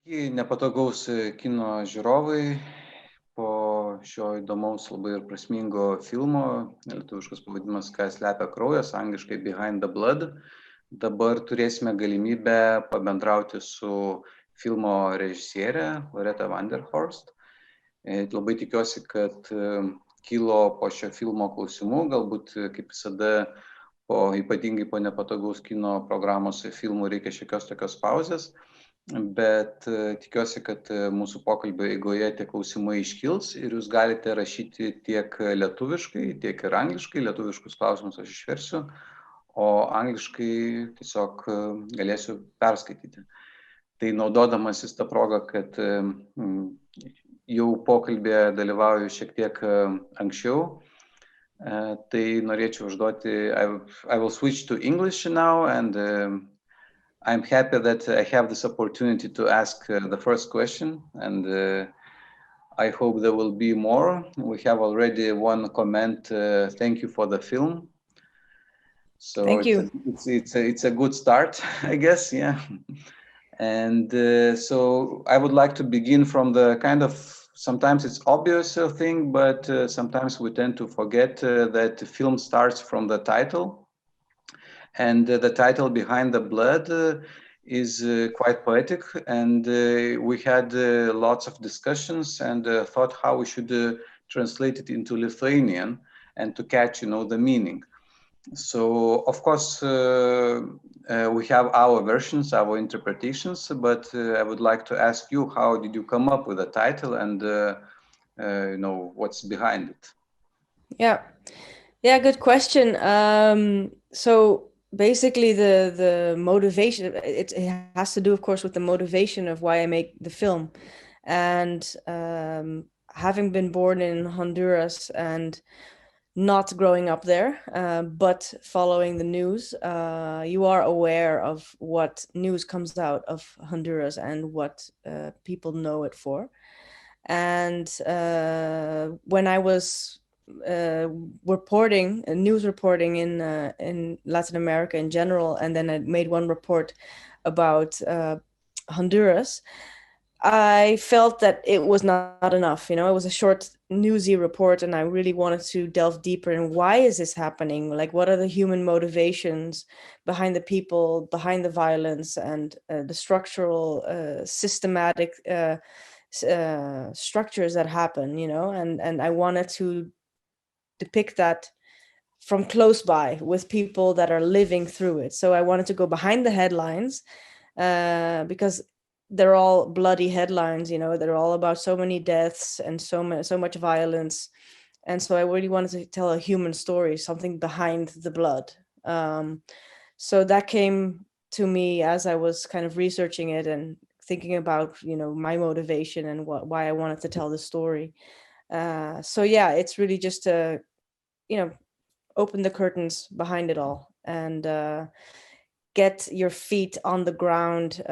Nepatogaus kino žiūrovai po šio įdomaus labai ir prasmingo filmo, lietuviškas pavadinimas Ką slepia kraujas, angliškai Behind the Blood. Dabar turėsime galimybę pabendrauti su filmo režisiere Loretta Horst. Labai tikiuosi, kad kilo po šio filmo klausimų, galbūt kaip visada ypatingai po nepatogaus kino programos filmų reikia šiokios tokios pauzės. Bet tikiuosi, kad mūsų pokalbio eigoje tie klausimai iškils ir jūs galite rašyti tiek lietuviškai, tiek ir angliškai. Lietuviškus klausimus aš išversiu, o angliškai tiesiog galėsiu perskaityti. Tai naudodamasis tą progą, kad jau pokalbėje dalyvauju šiek tiek anksčiau, tai norėčiau užduoti, I will switch to English now and I'm happy that I have this opportunity to ask the first question, and I hope there will be more. We have already one comment. Thank you for the film. So Thank you. It's a good start, I guess. Yeah. And so I would like to begin from the kind of, sometimes it's obvious thing, but sometimes we tend to forget that the film starts from the title. And the title Behind the Blood is quite poetic, and we had lots of discussions and thought how we should translate it into Lithuanian and to catch, the meaning. So, of course, we have our versions, our interpretations, but I would like to ask you, how did you come up with the title and, what's behind it? Yeah, good question. So basically the motivation, it has to do, of course, with the motivation of why I make the film. And having been born in Honduras and not growing up there, but following the news, you are aware of what news comes out of Honduras and what people know it for. And when I was news reporting in Latin America in general, and then I made one report about Honduras, I felt that it was not enough. It was a short newsy report, and I really wanted to delve deeper in why is this happening? Like, what are the human motivations behind the people, behind the violence, and the structural, systematic structures that happen, and I wanted to depict that from close by with people that are living through it. So I wanted to go behind the headlines because they're all bloody headlines, they're all about so many deaths and so much violence. And so I really wanted to tell a human story, something behind the blood. So that came to me as I was kind of researching it and thinking about, my motivation and why I wanted to tell the story. So yeah, it's really just to, open the curtains behind it all and get your feet on the ground,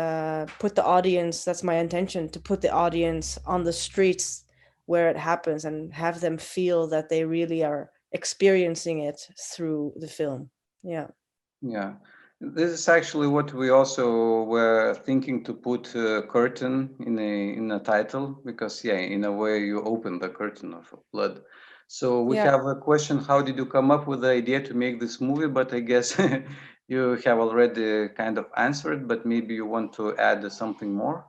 put the audience, that's my intention, to put the audience on the streets where it happens and have them feel that they really are experiencing it through the film. Yeah. This is actually what we also were thinking, to put a curtain in a title, because in a way you open the curtain of blood. So we have a question: how did you come up with the idea to make this movie? But I guess you have already kind of answered, but maybe you want to add something more.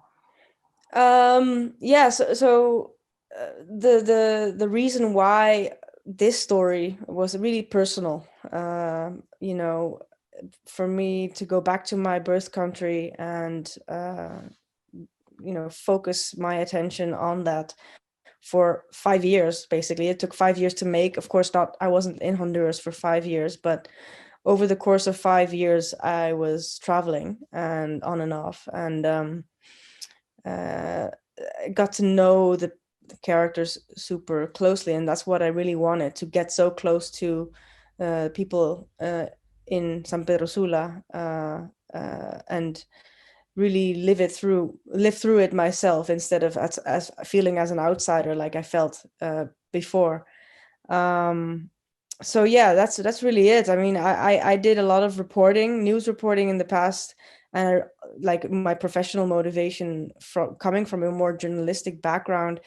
So the reason why this story was really personal, for me to go back to my birth country and focus my attention on that for 5 years. Basically, it took 5 years to make. Of course not, I wasn't in Honduras for 5 years, but over the course of 5 years I was traveling and on and off, and got to know the characters super closely, and that's what I really wanted, to get so close to people in San Pedro Sula and really live through it myself, instead of as feeling as an outsider like I felt before. So yeah, that's really it. I mean, I did a lot of news reporting in the past. And like my professional motivation from coming from a more journalistic background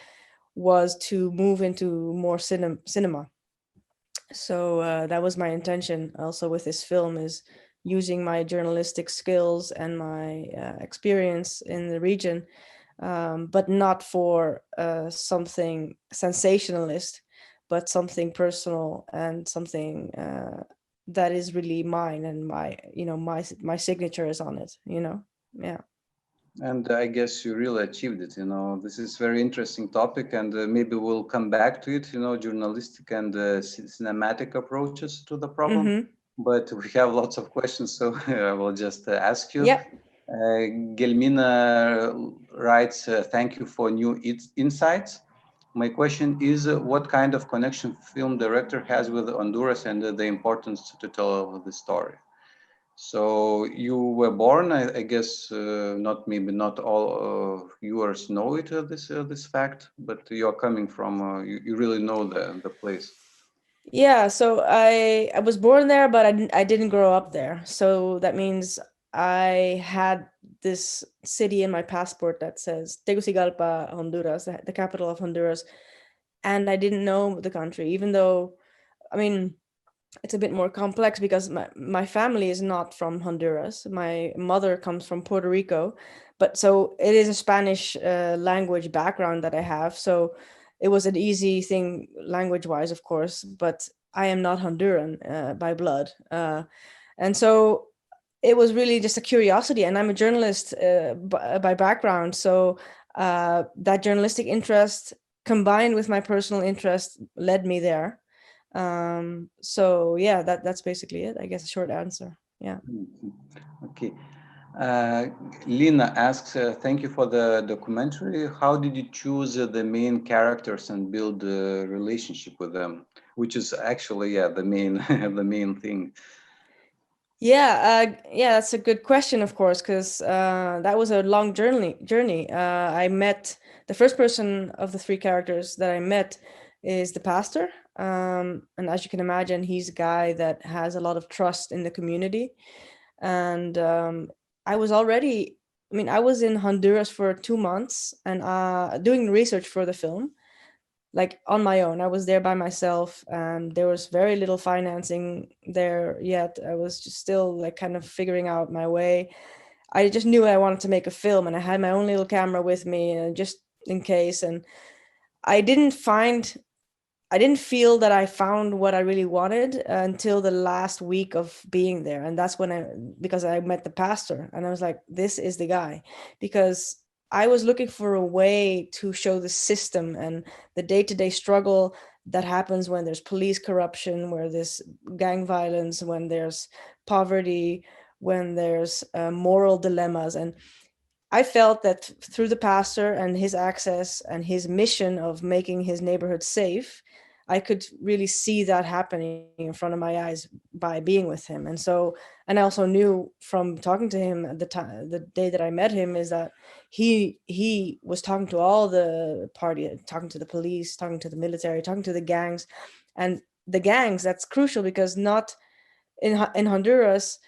was to move into more cinema. So that was my intention also with this film, is using my journalistic skills and my experience in the region, but not for something sensationalist, but something personal and something that is really mine, and my signature is on it, yeah. And I guess you really achieved it. This is very interesting topic, and maybe we'll come back to it. Journalistic and cinematic approaches to the problem. Mm-hmm. But we have lots of questions, so I will just ask you. Yeah. Gelmina writes, "Thank you for new insights. My question is, what kind of connection film director has with Honduras and the importance to tell the story?" So you were born, I guess, not all viewers know it, this fact, but you're coming from, you really know the place. Yeah, so I was born there, but I didn't grow up there. So that means I had this city in my passport that says Tegucigalpa, Honduras, the capital of Honduras, and I didn't know the country, even though, I mean, it's a bit more complex because my family is not from Honduras. My mother comes from Puerto Rico, but so it is a Spanish language background that I have. So it was an easy thing language-wise, of course, but I am not Honduran by blood. And so it was really just a curiosity, and I'm a journalist by background. So that journalistic interest combined with my personal interest led me there. So yeah, that's basically it, I guess, a short answer. Yeah. Okay. Lina asks, thank you for the documentary. How did you choose the main characters and build a relationship with them? Which is actually, the main the main thing. Yeah, that's a good question, of course, because that was a long journey. I met the first person of the three characters that I met is the pastor. And as you can imagine, he's a guy that has a lot of trust in the community. And I was I was in Honduras for 2 months and doing research for the film, like on my own. I was there by myself, and there was very little financing there yet. I was just still like kind of figuring out my way. I just knew I wanted to make a film, and I had my own little camera with me, and just in case. And I didn't feel that I found what I really wanted until the last week of being there. And that's because I met the pastor, and I was like, this is the guy, because I was looking for a way to show the system and the day-to-day struggle that happens when there's police corruption, where there's gang violence, when there's poverty, when there's moral dilemmas. And I felt that through the pastor and his access and his mission of making his neighborhood safe, I could really see that happening in front of my eyes by being with him. And I also knew from talking to him at the day that I met him, is that he was talking to all the party, talking to the police, talking to the military, talking to the gangs. And the gangs, that's crucial, because not in Honduras,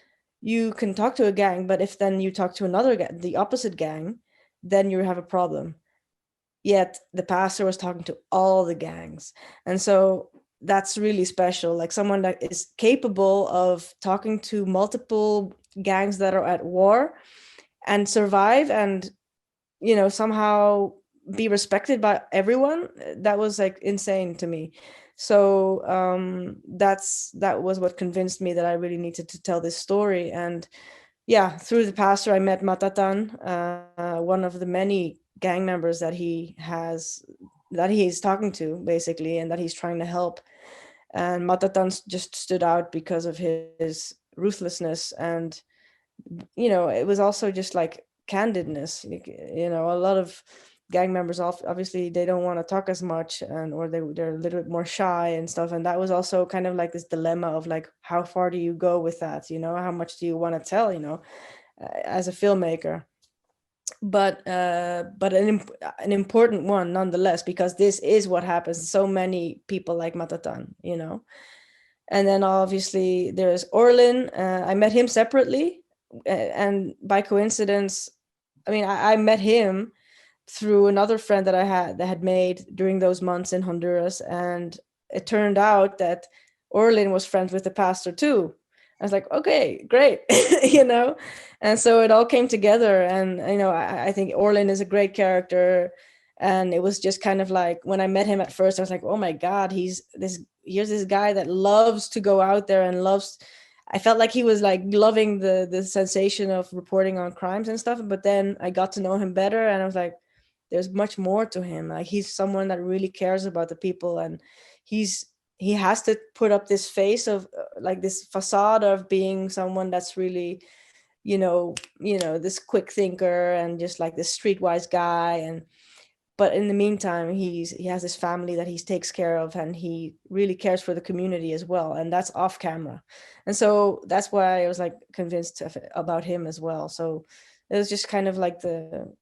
you can talk to a gang, but if then you talk to another the opposite gang, then you have a problem. Yet the pastor was talking to all the gangs. And so that's really special, like someone that is capable of talking to multiple gangs that are at war and survive, and somehow be respected by everyone. That was like insane to me. So that was what convinced me that I really needed to tell this story. And yeah, through the pastor I met Matatan, one of the many gang members that he's talking to, basically, and that he's trying to help. And Matatan just stood out because of his ruthlessness, and it was also just like candidness. A lot of gang members obviously they don't want to talk as much, or they're a little bit more shy and stuff. And that was also kind of like this dilemma of like, how far do you go with that? How much do you want to tell? As a filmmaker. But an important one nonetheless, because this is what happens. So many people like Matatan. And then obviously there's Orlin. I met him separately. and by coincidence, I mean, I met him through another friend that I had made during those months in Honduras, and it turned out that Orlin was friends with the pastor too. I was like, okay, great, you know, and so it all came together. And I think Orlin is a great character, and it was just kind of like when I met him at first, I was like, oh my God, here's this guy that loves to go out there and loves. I felt like he was like loving the sensation of reporting on crimes and stuff. But then I got to know him better, and I was like, there's much more to him. Like, he's someone that really cares about the people, and he has to put up this face of like this facade of being someone that's really, this quick thinker and just like this streetwise guy. And but in the meantime, he has this family that he takes care of, and he really cares for the community as well, and that's off camera. And so that's why I was like convinced about him as well. So it was just kind of like the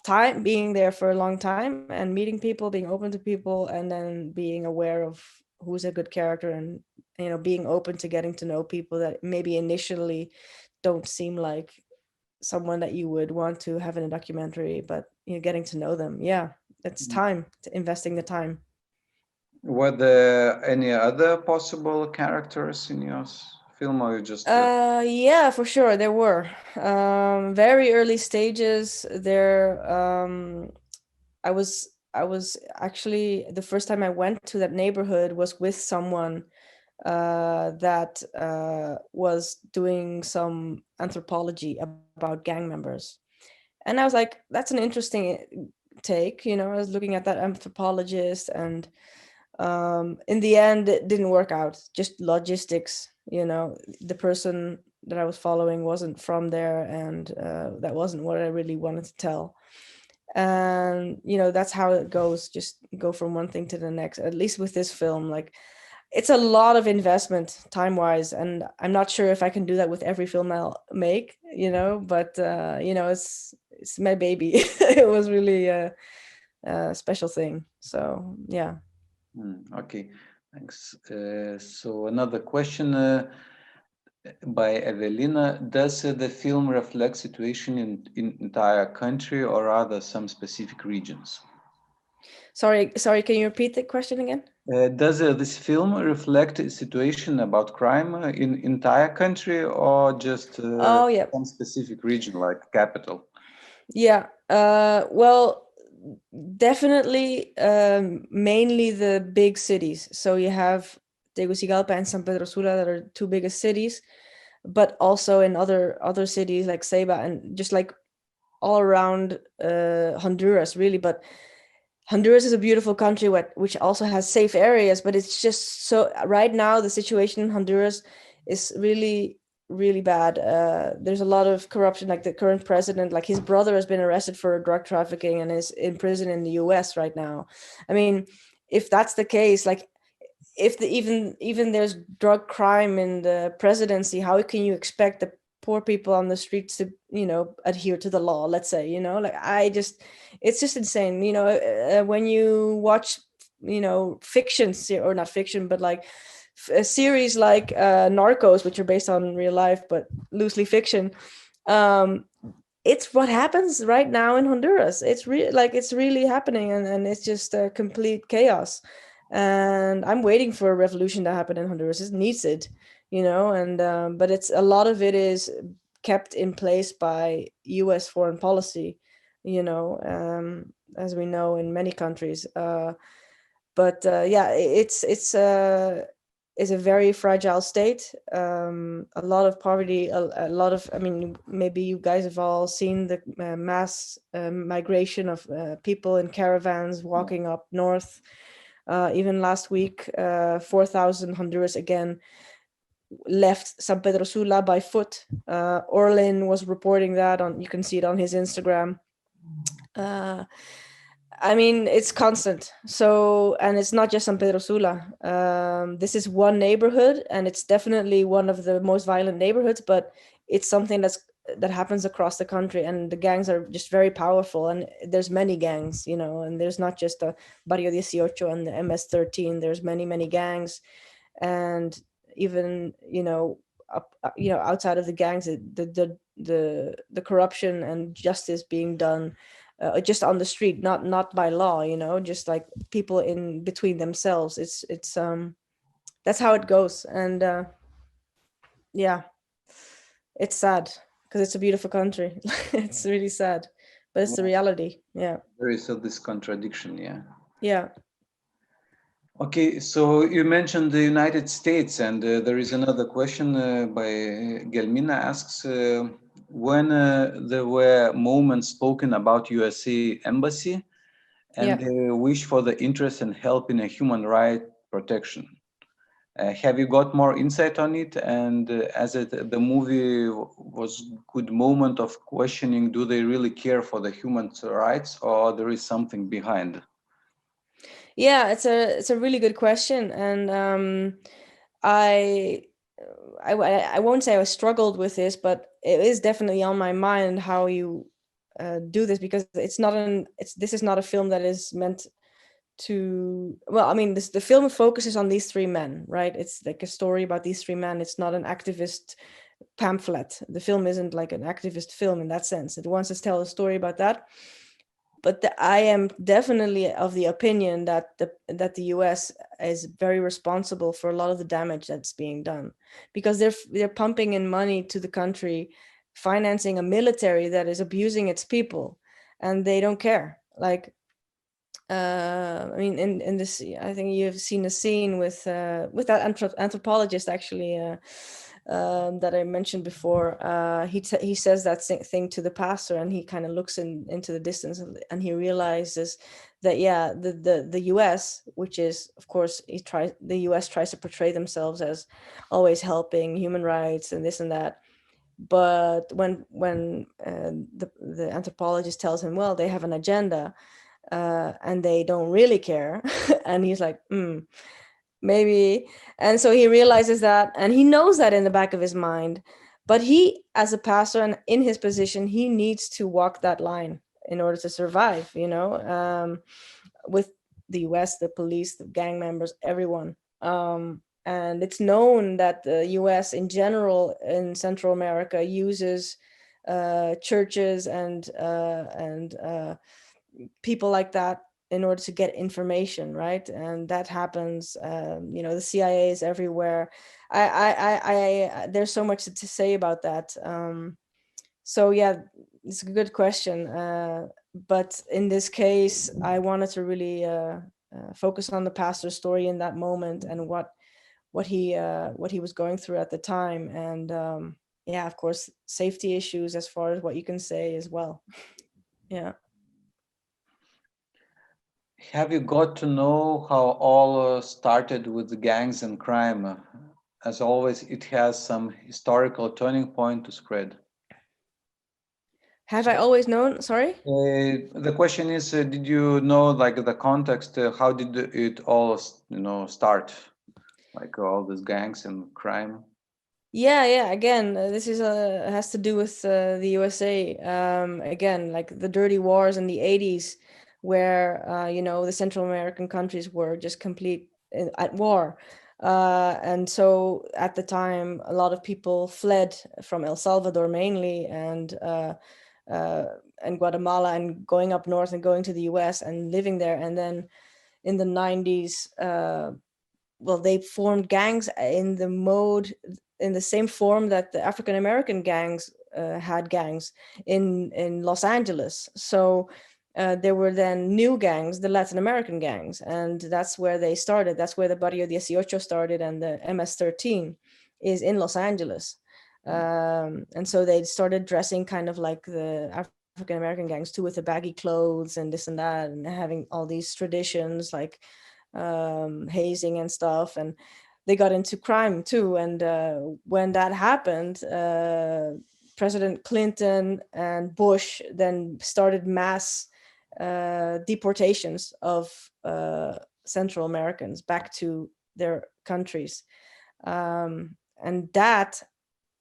time being there for a long time and meeting people, being open to people, and then being aware of who's a good character, and being open to getting to know people that maybe initially don't seem like someone that you would want to have in a documentary, but getting to know them. Yeah, it's time to investing the time. Were there any other possible characters in your film, or you just yeah, for sure there were. Very early stages there. I was actually, the first time I went to that neighborhood was with someone that was doing some anthropology about gang members. And I was like, that's an interesting take. I was looking at that anthropologist, and in the end, it didn't work out. Just logistics, the person that I was following wasn't from there, and that wasn't what I really wanted to tell. And that's how it goes. Just go from one thing to the next. At least with this film, like, it's a lot of investment time wise, and I'm not sure if I can do that with every film I'll make, but it's my baby. It was really a special thing. So yeah. Okay, thanks. So another question by Evelina: does the film reflect situation in entire country, or rather some specific regions? Sorry, can you repeat the question again? Does this film reflect a situation about crime in entire country, or just Oh yeah. some specific region, like capital? Yeah. Well, definitely, mainly the big cities. So you have Tegucigalpa and San Pedro Sula, that are two biggest cities, but also in other cities like Ceiba, and just like all around Honduras, really. But Honduras is a beautiful country which also has safe areas, but it's just so right now the situation in Honduras is really, really bad. There's a lot of corruption. Like, the current president, like, his brother has been arrested for drug trafficking and is in prison in the US right now. I mean, if that's the case, like, if even there's drug crime in the presidency, how can you expect the poor people on the streets to adhere to the law, let's say? Like, it's just insane. When you watch fiction, or not fiction, but like a series like Narcos, which are based on real life but loosely fiction, it's what happens right now in Honduras. It's really happening, and it's just a complete chaos. And I'm waiting for a revolution to happen in Honduras. It needs it, and but it's a lot of it is kept in place by US foreign policy, as we know in many countries. But yeah, it's a very fragile state. A lot of poverty, a lot of, I mean, maybe you guys have all seen the mass migration of people in caravans walking up north. Even last week, 4,000 Honduras again left San Pedro Sula by foot. Orlin was reporting that you can see it on his Instagram. I mean, it's constant. So, and it's not just San Pedro Sula. This is one neighborhood, and it's definitely one of the most violent neighborhoods, but it's something that happens across the country, and the gangs are just very powerful. And there's many gangs, and there's not just a Barrio 18 and the MS-13. There's many, many gangs. And even, outside of the gangs, the corruption and justice being done just on the street, not by law, just like people in between themselves. It's that's how it goes. And yeah, it's sad because it's a beautiful country. It's really sad, but it's the reality. Yeah. There is this contradiction, yeah. Yeah. Okay, so you mentioned the United States, and there is another question by Gelmina asks, when there were moments spoken about USA Embassy and the wish for the interest and help in a human right protection. Have you got more insight on it? And the movie was good moment of questioning, do they really care for the human rights, or there is something behind? Yeah, it's a really good question, and I won't say I struggled with this, but it is definitely on my mind how you do this, because this is not a film that is meant to, well, I mean, the film focuses on these three men, right? It's like a story about these three men. It's not an activist pamphlet. The film isn't like an activist film in that sense. It wants to tell a story about that. But I am definitely of the opinion that the US is very responsible for a lot of the damage that's being done, because they're pumping in money to the country, financing a military that is abusing its people, and they don't care. Like, I mean, in this, I think you've seen a scene with that anthropologist actually. That I mentioned before, he says that thing to the pastor, and he kind of looks into the distance, and he realizes that the US, which is, of course, the US tries to portray themselves as always helping human rights and this and that, but when the anthropologist tells him, well, they have an agenda and they don't really care, and he's like, maybe. And so he realizes that, and he knows that in the back of his mind, but he, as a pastor and in his position, he needs to walk that line in order to survive, with the US, the police, the gang members, everyone. And it's known that the US in general in Central America uses churches and people like that in order to get information, right? And that happens. The CIA is everywhere. I there's so much to say about that. So yeah, it's a good question. But in this case, I wanted to really focus on the pastor's story in that moment, and what he was going through at the time, and of course, safety issues as far as what you can say as well. Yeah. Have you got to know how all started with the gangs and crime? As always, it has some historical turning point to spread. Have I always known? Sorry? The question is, did you know, like, the context? How did it all, start? Like all these gangs and crime? Yeah. Again, this has to do with the USA. Again, like the dirty wars in the 80s, where the Central American countries were just at war. And so at the time, a lot of people fled from El Salvador mainly, and Guatemala, and going up north and going to the US and living there. And then in the 90s, they formed gangs in the same form that the African American gangs had gangs in Los Angeles. So there were then new gangs, the Latin American gangs, and that's where they started. That's where the Barrio 18 started, and the MS-13 is in Los Angeles. And so they started dressing kind of like the African American gangs too, with the baggy clothes and this and that, and having all these traditions like hazing and stuff, and they got into crime too. And when that happened, President Clinton and Bush then started mass deportations of Central Americans back to their countries, and that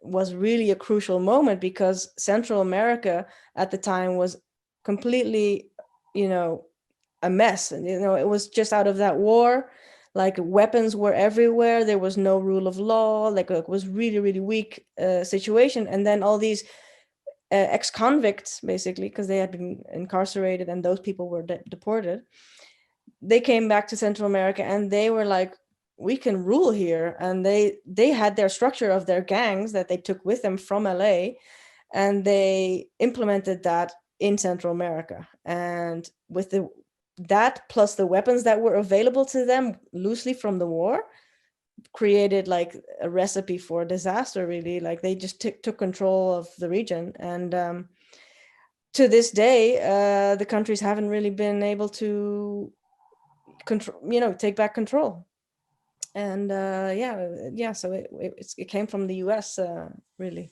was really a crucial moment, because Central America at the time was completely, a mess. And it was just out of that war. Like weapons were everywhere. There was no rule of law. Like it was really, really weak situation. And then all these ex-convicts, basically, because they had been incarcerated and those people were deported. They came back to Central America and they were like, we can rule here. And they had their structure of their gangs that they took with them from LA, and they implemented that in Central America. And with that plus the weapons that were available to them loosely from the war, created like a recipe for disaster, really. Like they just took control of the region. And to this day, the countries haven't really been able to control, take back control. And so it came from the US, really.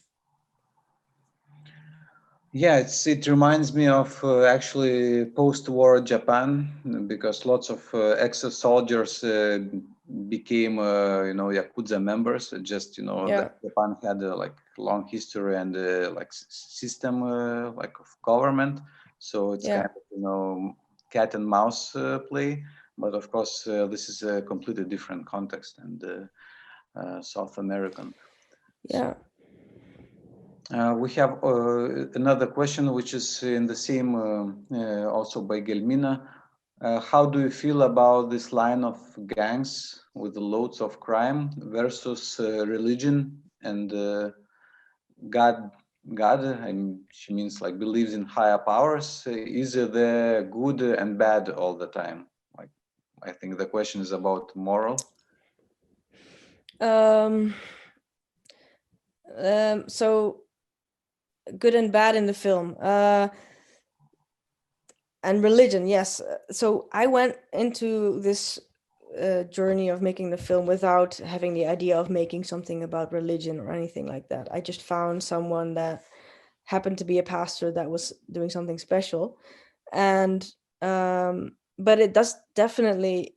Yeah, it reminds me of actually post-war Japan, because lots of ex-soldiers became Yakuza members. Just that Japan had like long history and like system like of government, so it's kind of cat and mouse play. But of course, this is a completely different context and South American. Yeah. We have another question, which is in the same, also by Gelmina. How do you feel about this line of gangs with loads of crime versus religion and God? And she means like believes in higher powers. Is there good and bad all the time? Like, I think the question is about moral. So good and bad in the film, and religion, yes. So I went into this journey of making the film without having the idea of making something about religion or anything like that. I just found someone that happened to be a pastor that was doing something special. And but it does definitely,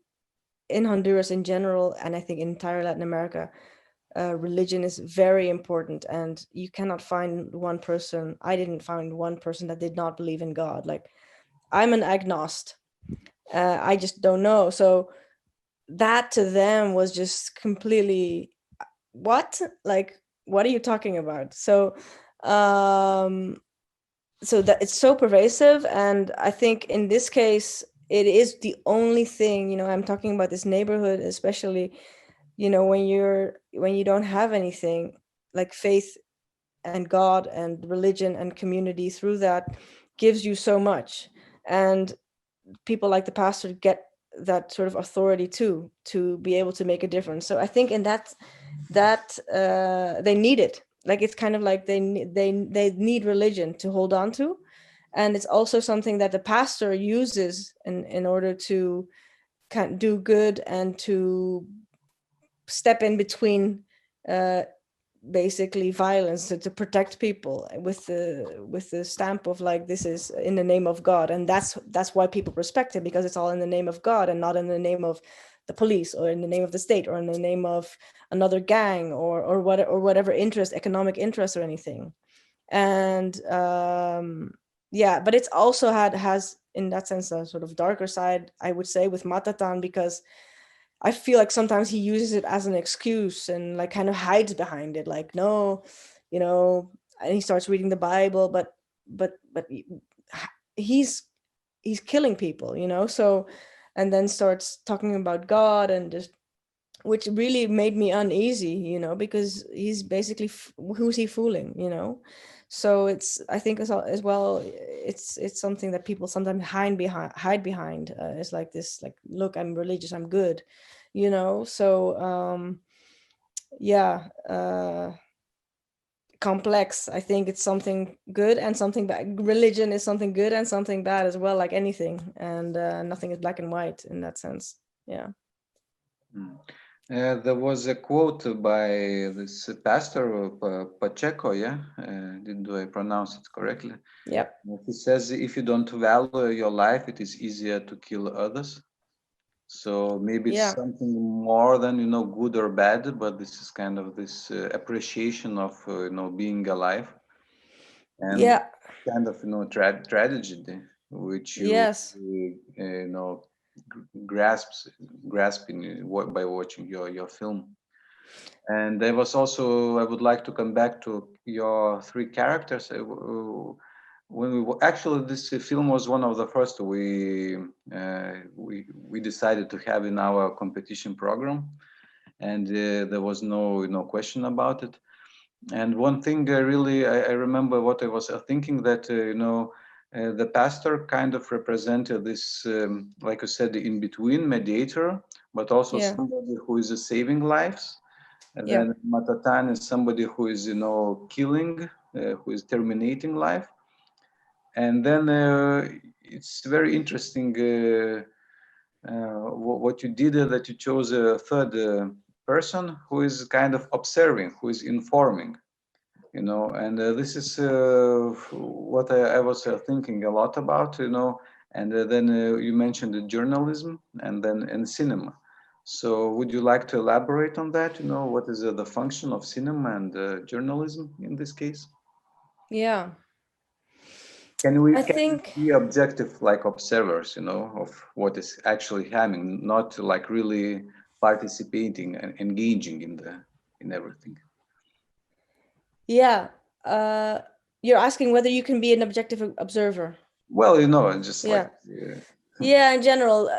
in Honduras in general, and I think in entire Latin America, religion is very important, and you cannot find one person. I didn't find one person that did not believe in God. Like, I'm an agnostic. I just don't know. So that to them was just completely, what? Like, what are you talking about? So that it's so pervasive. And I think in this case, it is the only thing, I'm talking about this neighborhood, especially, when you don't have anything like faith and God and religion and community, through that gives you so much. And people like the pastor get that sort of authority too, to be able to make a difference. So I think in that they need it. Like, it's kind of like they need religion to hold on to. And it's also something that the pastor uses in order to do good and to step in between basically violence, to protect people with the stamp of like, this is in the name of God. And that's why people respect him, because it's all in the name of God and not in the name of the police or in the name of the state or in the name of another gang or whatever interest, economic interest or anything. And but it's also has in that sense a sort of darker side, I would say, with Matatan, because I feel like sometimes he uses it as an excuse and like kind of hides behind it, like, no, and he starts reading the Bible, but he's killing people, so, and then starts talking about God, and just, which really made me uneasy, because he's basically, who's he fooling, So I think as well, it's something that people sometimes hide behind. It's like this, like, look, I'm religious, I'm good, So complex. I think it's something good and something bad. Religion is something good and something bad as well, like anything, and nothing is black and white in that sense. Yeah. There was a quote by this pastor, Pacheco, do I pronounce it correctly? Yep. He says, if you don't value your life, it is easier to kill others. So maybe it's something more than, good or bad, but this is kind of this appreciation of, being alive. And kind of, tragedy, which you, yes, grasping by watching your film. And there was also, I would like to come back to your three characters. When actually, this film was one of the first we decided to have in our competition program, and there was no question about it. And one thing I remember what I was thinking, that the pastor kind of represented this, like I said, the in-between mediator, but also Yeah. somebody who is saving lives. And Yeah. then Matatan is somebody who is, killing, who is terminating life. And then it's very interesting what you did, that you chose a third person who is kind of observing, who is informing, and this is what I was thinking a lot about, and then you mentioned the journalism and then in cinema. So would you like to elaborate on that? What is the function of cinema and journalism in this case? Yeah. Can we I think, be objective, like observers, of what is actually happening, not like really participating and engaging in everything? yeah. Uh, you're asking whether you can be an objective observer. Well, just like Yeah. Yeah, in general.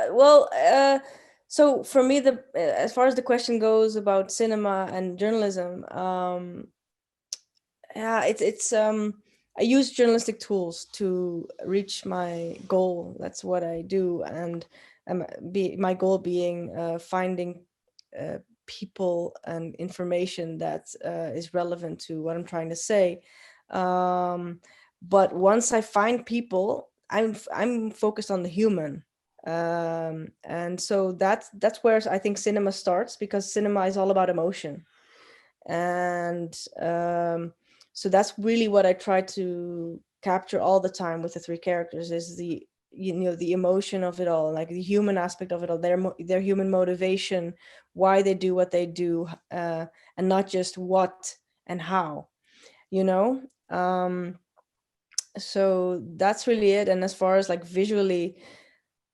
So for me, as far as the question goes about cinema and journalism, yeah, it's I use journalistic tools to reach my goal. That's what I do, and my goal being finding uh, people and information that is relevant to what I'm trying to say. Um, but once I find people, I'm focused on the human, and so that's where I think cinema starts, because cinema is all about emotion. And so that's really what I try to capture all the time with the three characters, is the emotion of it all, like the human aspect of it all, their human motivation, why they do what they do, and not just what and how, you know um so that's really it. And as far as like visually,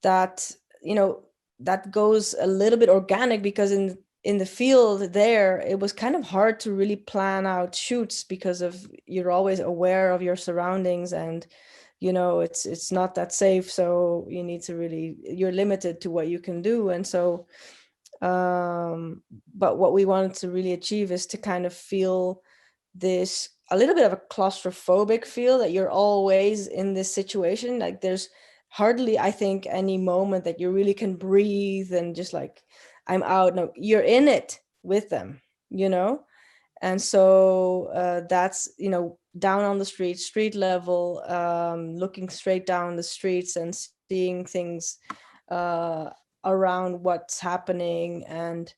that you know that goes a little bit organic, because in the field there, it was kind of hard to really plan out shoots, because of you're always aware of your surroundings, and it's not that safe, so you're limited to what you can do. And so but what we wanted to really achieve is to kind of feel this a little bit of a claustrophobic feel, that you're always in this situation. Like there's hardly, I think, any moment that you really can breathe and just like, I'm out. No, you're in it with them, you know? And so that's, down on the street level, looking straight down the streets and seeing things uh, around what's happening, and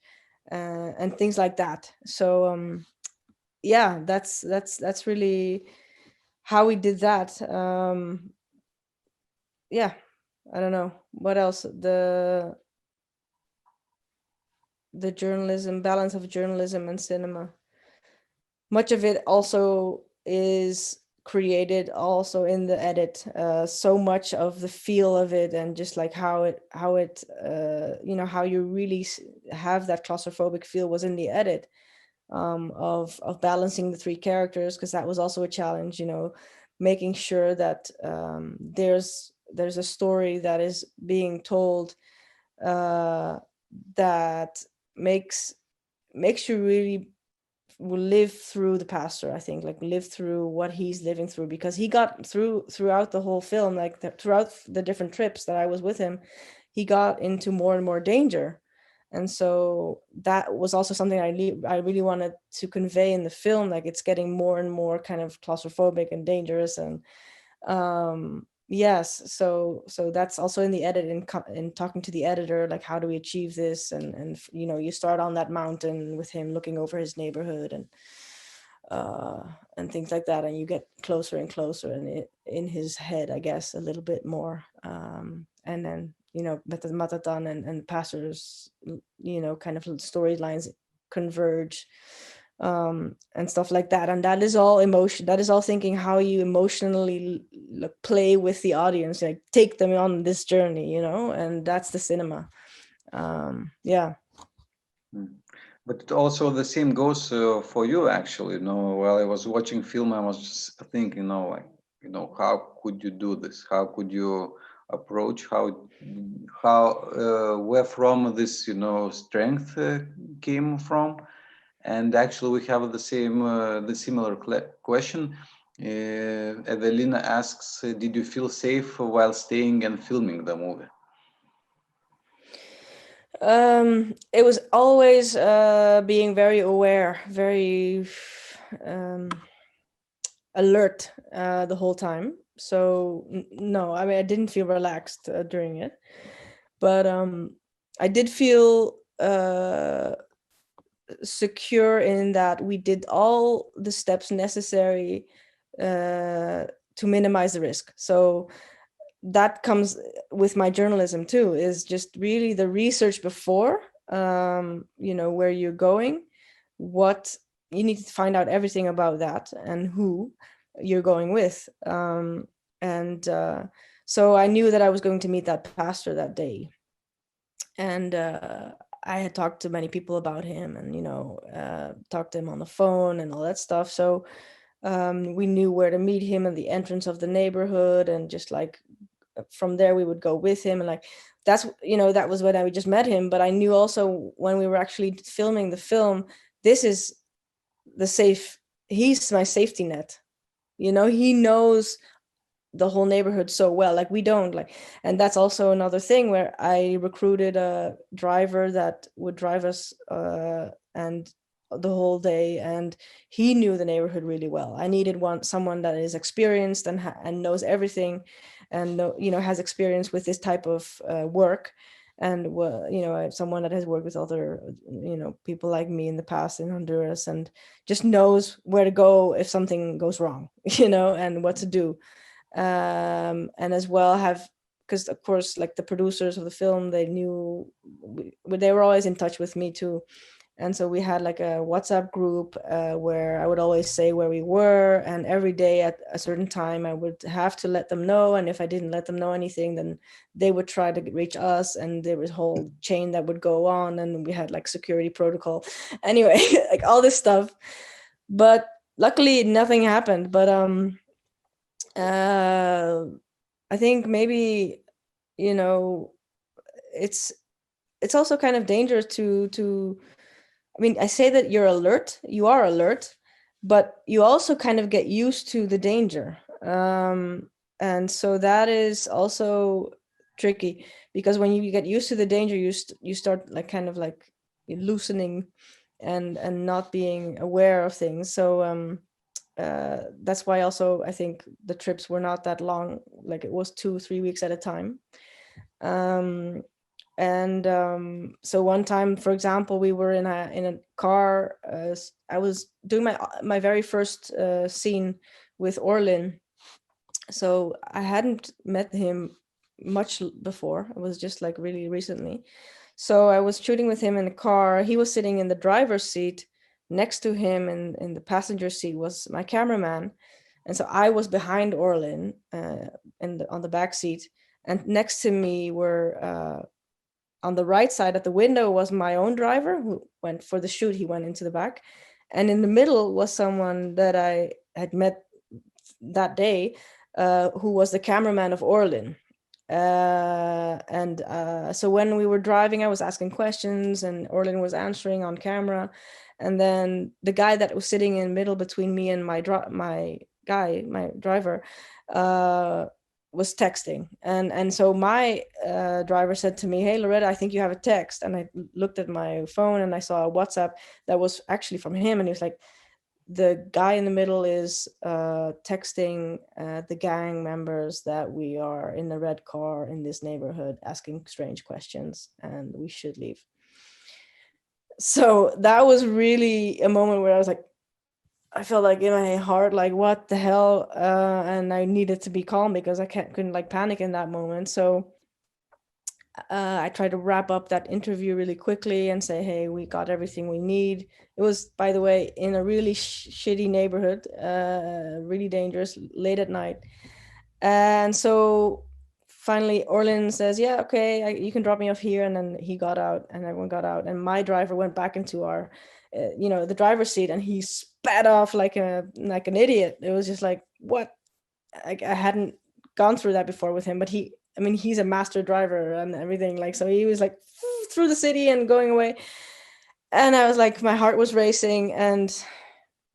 things like that. So yeah, that's really how we did that. Yeah, I don't know what else. The journalism balance of journalism and cinema, much of it also is created also in the edit. So much of the feel of it, and just like how you really have that claustrophobic feel, was in the edit, of balancing the three characters, because that was also a challenge, making sure that there's a story that is being told, uh, that makes you really will live through the pastor. I think, like, live through what he's living through, because he got throughout the whole film, like throughout the different trips that I was with him, he got into more and more danger. And so that was also something I really wanted to convey in the film, like it's getting more and more kind of claustrophobic and dangerous. And yes, so that's also in the edit, in talking to the editor, like, how do we achieve this? And you start on that mountain with him looking over his neighborhood, and things like that, and you get closer and closer, and in his head, I guess, a little bit more. And then Matatan and pastors, kind of storylines converge. and stuff like that. And that is all emotion. That is all thinking how you emotionally play with the audience, like take them on this journey, and that's the cinema. Yeah. But also the same goes for you, actually. While I was watching film, I was just thinking, how could you do this? How could you approach? Where from this, strength came from? And actually, we have the similar question. Evelina asks, did you feel safe while staying and filming the movie? It was always being very aware, very alert the whole time. So no, I mean, I didn't feel relaxed during it, but I did feel secure in that we did all the steps necessary to minimize the risk. So that comes with my journalism too, is just really the research before, where you're going, what you need to find out everything about that and who you're going with. So I knew that I was going to meet that pastor that day. And I had talked to many people about him and, talked to him on the phone and all that stuff. So we knew where to meet him in the entrance of the neighborhood, and just like from there we would go with him, and like that's that was when I just met him. But I knew also when we were actually filming the film, this is he's my safety net. He knows the whole neighborhood so well, like we don't, like. And that's also another thing where I recruited a driver that would drive us and the whole day, and he knew the neighborhood really well. I needed someone that is experienced and knows everything, and has experience with this type of work, and someone that has worked with other people like me in the past in Honduras, and just knows where to go if something goes wrong, and what to do. And as well because of course, like the producers of the film, they knew they were always in touch with me too. And so we had like a WhatsApp group where I would always say where we were, and every day at a certain time I would have to let them know. And if I didn't let them know anything, then they would try to reach us, and there was a whole chain that would go on, and we had like security protocol. Anyway, like all this stuff. But luckily nothing happened. But I think maybe it's also kind of dangerous to I mean, I say that you are alert, but you also kind of get used to the danger. And so that is also tricky, because when you get used to the danger, you start like kind of like loosening and not being aware of things. So that's why also I think the trips were not that long, like it was 2-3 weeks at a time. So one time, for example, we were in a car. I was doing my very first scene with Orlin, so I hadn't met him much before. It was just like really recently. So I was shooting with him in the car. He was sitting in the driver's seat. Next to him in the passenger seat was my cameraman, and so I was behind Orlin on the back seat, and next to me were. On the right side at the window was my own driver who went for the shoot. He went into the back. And in the middle was someone that I had met that day, who was the cameraman of Orlin. So when we were driving, I was asking questions and Orlin was answering on camera. And then the guy that was sitting in the middle between me and my driver, was texting, and so my driver said to me, "Hey Loretta, I think you have a text." And I looked at my phone and I saw a WhatsApp that was actually from him, and he was like, "The guy in the middle is texting the gang members that we are in a red car in this neighborhood asking strange questions and we should leave." So that was really a moment where I was like, I felt like in my heart, like, what the hell? And I needed to be calm because I couldn't like panic in that moment. So I tried to wrap up that interview really quickly and say, hey, we got everything we need. It was, by the way, in a really shitty neighborhood, really dangerous, late at night. And so finally Orlin says, yeah, okay, you can drop me off here. And then he got out and everyone got out. And my driver went back into our, the driver's seat, and he spat off like an idiot. It was just like, what? I hadn't gone through that before with him, but he's a master driver and everything. Like, so he was like through the city and going away. And I was like, my heart was racing. And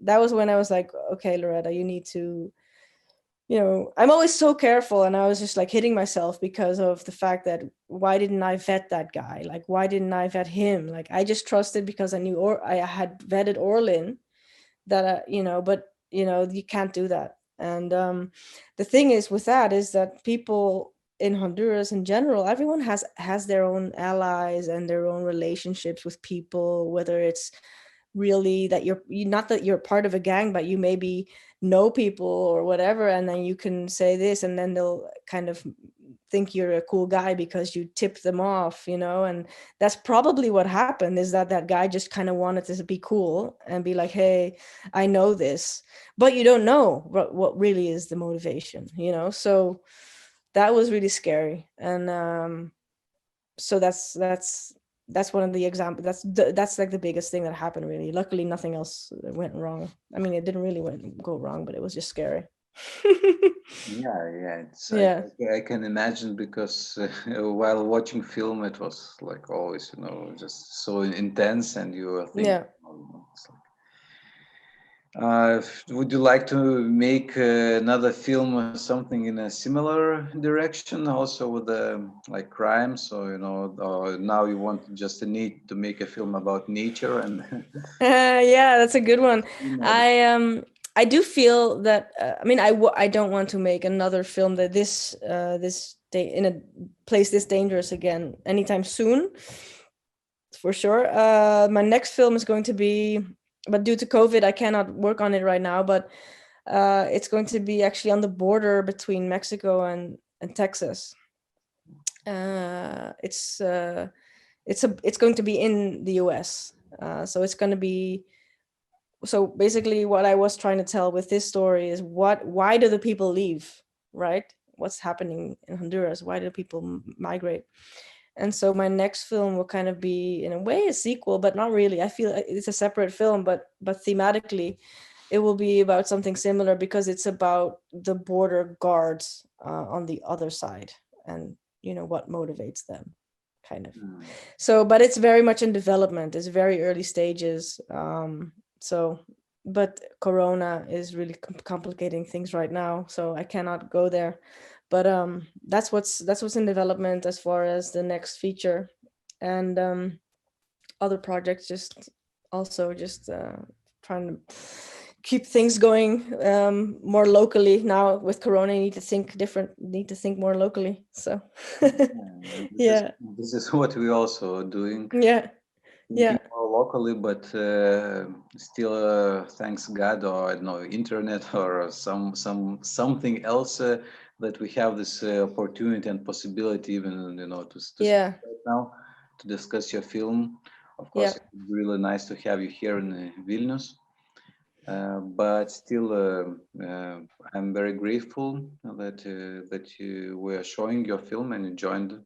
that was when I was like, okay, Loretta, you need to, I'm always so careful. And I was just like hitting myself because of the fact that why didn't I vet that guy? Like, why didn't I vet him? Like, I just trusted because I knew, or I had vetted Orlin that, but, you can't do that. And the thing is with that is that people in Honduras in general, everyone has their own allies and their own relationships with people, whether it's really that you're not that you're part of a gang, but you maybe know people or whatever, and then you can say this and then they'll kind of think you're a cool guy because you tipped them off, and that's probably what happened, is that guy just kind of wanted to be cool and be like, hey, I know this, but you don't know what really is the motivation, so that was really scary. And so that's one of the examples. That's like the biggest thing that happened, really. Luckily nothing else went wrong. I mean, it didn't really go wrong, but it was just scary. Yeah. Yeah. I can imagine, because while watching film, it was like always, just so intense, and you were thinking, Yeah. it's like, would you like to make another film or something in a similar direction, also with like crimes, or now you want just a need to make a film about nature and Yeah, that's a good one. I do feel that I don't want to make another film that this day in a place this dangerous again anytime soon, for sure. My next film is going to be, but due to COVID I cannot work on it right now, but it's going to be actually on the border between Mexico and Texas. It's going to be in the US. So it's going to be, so basically what I was trying to tell with this story is why do the people leave, right? What's happening in Honduras? Why do people migrate? And so my next film will kind of be, in a way, a sequel, but not really. I feel it's a separate film, but thematically it will be about something similar, because it's about the border guards on the other side, and what motivates them, kind of. So, but it's very much in development. It's very early stages. So, but Corona is really complicating things right now, so I cannot go there. But that's what's in development as far as the next feature, and other projects. Just trying to keep things going more locally now. With Corona, you need to think more locally. So this is what we also doing. Yeah. Thinking more locally, but still, thanks God, or I don't know, internet, or something else, that we have this opportunity and possibility, even to Yeah. right now to discuss your film. Of course, it's really nice to have you here in Vilnius. But still, I'm very grateful that you were showing your film and you joined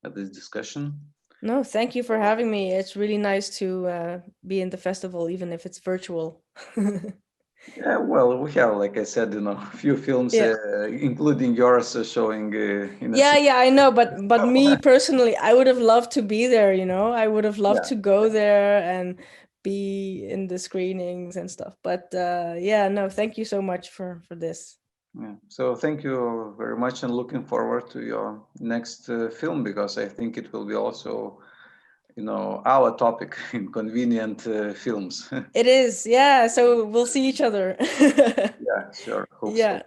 this discussion. No, thank you for having me. It's really nice to be in the festival, even if it's virtual. Yeah, well, we have, like I said, a few films, including yours, showing. Yeah, I know, but me personally, I would have loved to be there. I would have loved to go there and be in the screenings and stuff. But no, thank you so much for this. Yeah. So thank you very much, and looking forward to your next film, because I think it will be also, our topic, inconvenient films. It is, yeah. So we'll see each other. Yeah, sure. Hope so.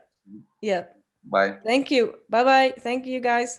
Yeah. Bye. Thank you. Bye-bye. Thank you, guys.